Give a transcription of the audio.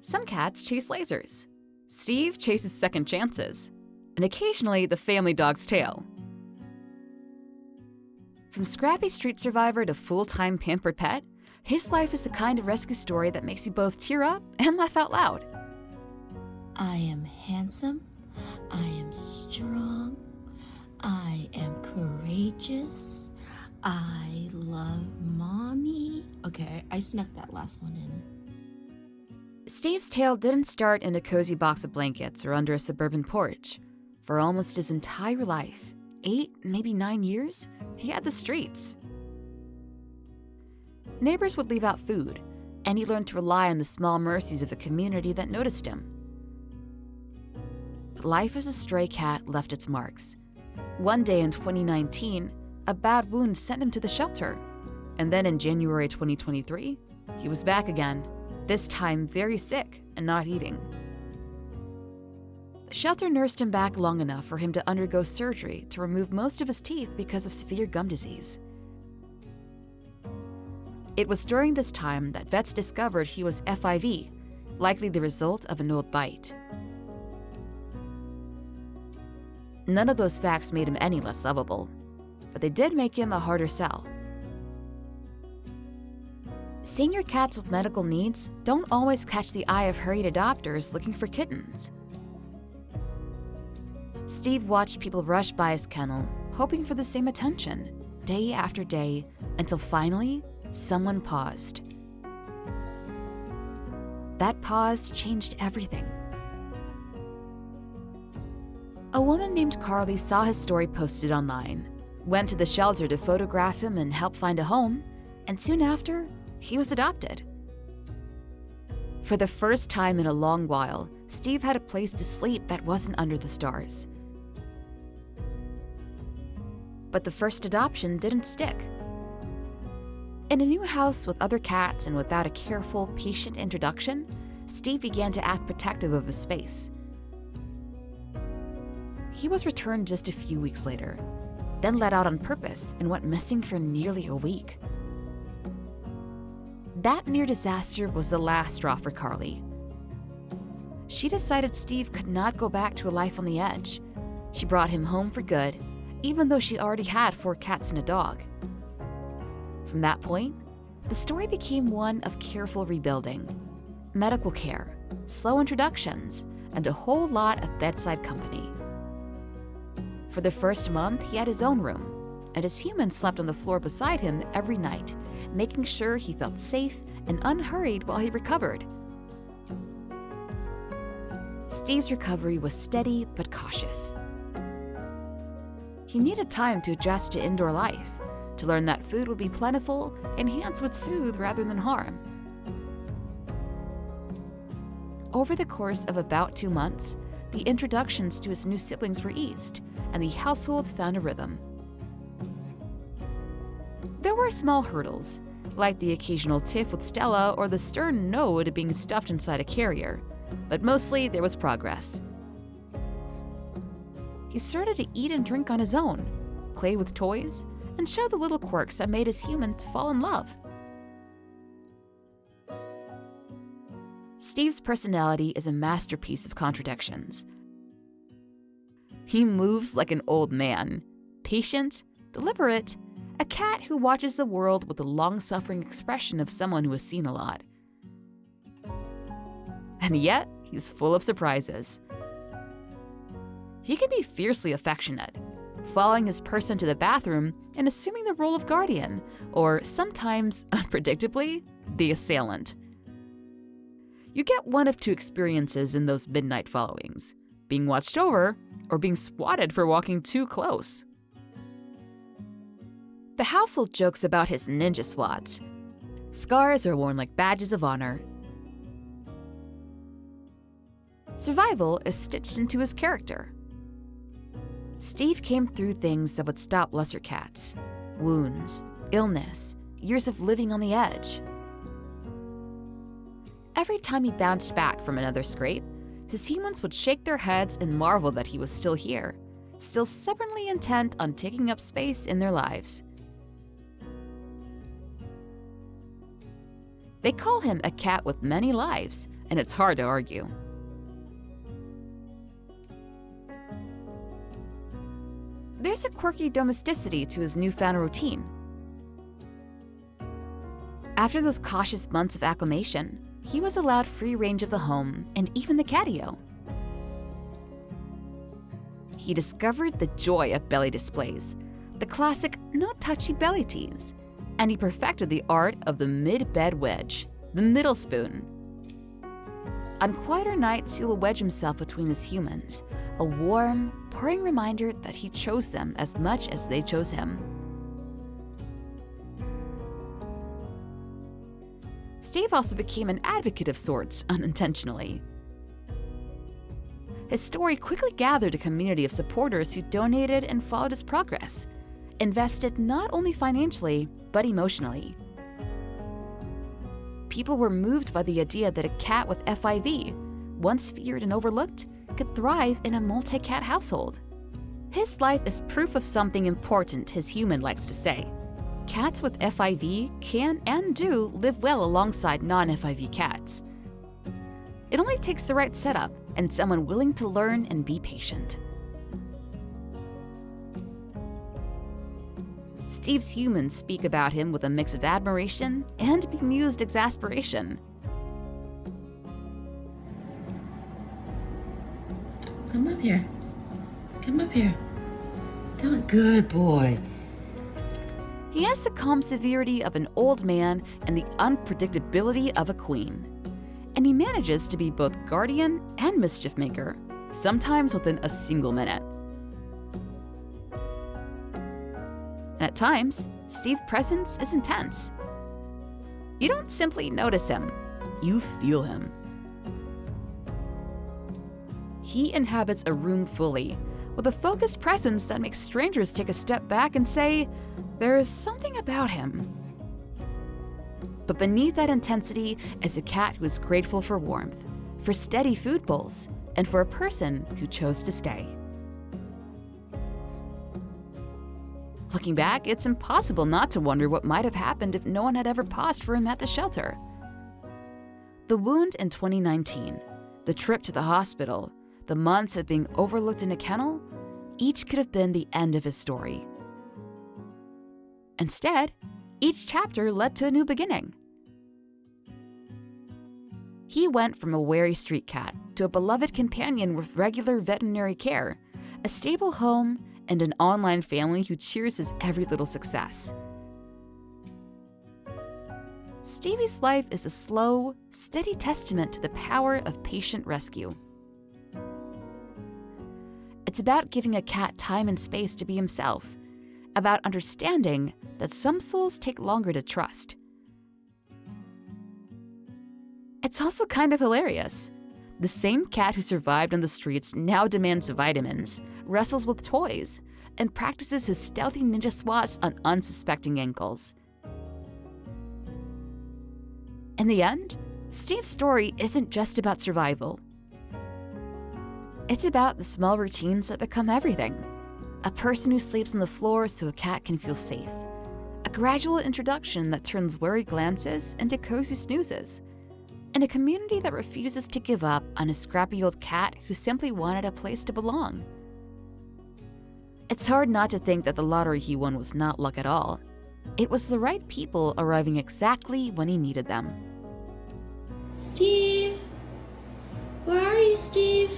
Some cats chase lasers. Steve chases second chances. And occasionally the family dog's tail. From scrappy street survivor to full-time pampered pet, his life is the kind of rescue story that makes you both tear up and laugh out loud. I am handsome. I am strong. I am courageous. I love mommy. Okay, I snuck that last one in. Steve's tale didn't start in a cozy box of blankets or under a suburban porch. For almost his entire life, 8, maybe 9 years, he had the streets. Neighbors would leave out food, and he learned to rely on the small mercies of a community that noticed him. Life as a stray cat left its marks. One day in 2019, a bad wound sent him to the shelter. And then in January 2023, he was back again, this time very sick and not eating. The shelter nursed him back long enough for him to undergo surgery to remove most of his teeth because of severe gum disease. It was during this time that vets discovered he was FIV, likely the result of an old bite. None of those facts made him any less lovable, but they did make him a harder sell. Senior cats with medical needs don't always catch the eye of hurried adopters looking for kittens. Steve watched people rush by his kennel, hoping for the same attention, day after day, until finally, someone paused. That pause changed everything. A woman named Carly saw his story posted online, went to the shelter to photograph him and help find a home, and soon after, he was adopted. For the first time in a long while, Steve had a place to sleep that wasn't under the stars. But the first adoption didn't stick. In a new house with other cats and without a careful, patient introduction, Steve began to act protective of his space. He was returned just a few weeks later, then let out on purpose and went missing for nearly a week. That near disaster was the last straw for Carly. She decided Steve could not go back to a life on the edge. She brought him home for good, even though she already had 4 cats and a dog. From that point, the story became one of careful rebuilding, medical care, slow introductions, and a whole lot of bedside company. For the first month, he had his own room, and his human slept on the floor beside him every night, making sure he felt safe and unhurried while he recovered. Steve's recovery was steady but cautious. He needed time to adjust to indoor life, to learn that food would be plentiful and hands would soothe rather than harm. Over the course of about 2 months, the introductions to his new siblings were eased, and the household found a rhythm. There were small hurdles, like the occasional tiff with Stella or the stern no to being stuffed inside a carrier, but mostly there was progress. He started to eat and drink on his own, play with toys, and show the little quirks that made his human fall in love. Steve's personality is a masterpiece of contradictions. He moves like an old man, patient, deliberate, a cat who watches the world with the long-suffering expression of someone who has seen a lot. And yet, he's full of surprises. He can be fiercely affectionate, following his person to the bathroom and assuming the role of guardian, or sometimes, unpredictably, the assailant. You get one of 2 experiences in those midnight followings: being watched over or being swatted for walking too close. The household jokes about his ninja swats. Scars are worn like badges of honor. Survival is stitched into his character. Steve came through things that would stop lesser cats: wounds, illness, years of living on the edge. Every time he bounced back from another scrape, his humans would shake their heads and marvel that he was still here, still stubbornly intent on taking up space in their lives. They call him a cat with many lives, and it's hard to argue. There's a quirky domesticity to his newfound routine. After those cautious months of acclimation, he was allowed free range of the home and even the catio. He discovered the joy of belly displays, the classic no-touchy belly tease, and he perfected the art of the mid-bed wedge, the middle spoon. On quieter nights, he will wedge himself between his humans, a warm, purring reminder that he chose them as much as they chose him. Steve also became an advocate of sorts, unintentionally. His story quickly gathered a community of supporters who donated and followed his progress, invested not only financially, but emotionally. People were moved by the idea that a cat with FIV, once feared and overlooked, could thrive in a multi-cat household. His life is proof of something important his human likes to say. Cats with FIV can and do live well alongside non-FIV cats. It only takes the right setup and someone willing to learn and be patient. Steve's humans speak about him with a mix of admiration and bemused exasperation. Come up here. Come up here. Come on. Good boy. He has the calm severity of an old man and the unpredictability of a queen. And he manages to be both guardian and mischief maker, sometimes within a single minute. And at times, Steve's presence is intense. You don't simply notice him, you feel him. He inhabits a room fully, with a focused presence that makes strangers take a step back and say, there is something about him. But beneath that intensity is a cat who is grateful for warmth, for steady food bowls, and for a person who chose to stay. Looking back, it's impossible not to wonder what might have happened if no one had ever paused for him at the shelter. The wound in 2019, the trip to the hospital, the months of being overlooked in a kennel, each could have been the end of his story. Instead, each chapter led to a new beginning. He went from a wary street cat to a beloved companion with regular veterinary care, a stable home, and an online family who cheers his every little success. Stevie's life is a slow, steady testament to the power of patient rescue. It's about giving a cat time and space to be himself, about understanding that some souls take longer to trust. It's also kind of hilarious. The same cat who survived on the streets now demands vitamins, wrestles with toys, and practices his stealthy ninja swats on unsuspecting ankles. In the end, Steve's story isn't just about survival. It's about the small routines that become everything. A person who sleeps on the floor so a cat can feel safe. A gradual introduction that turns worried glances into cozy snoozes. And a community that refuses to give up on a scrappy old cat who simply wanted a place to belong. It's hard not to think that the lottery he won was not luck at all. It was the right people arriving exactly when he needed them. Steve? Where are you, Steve?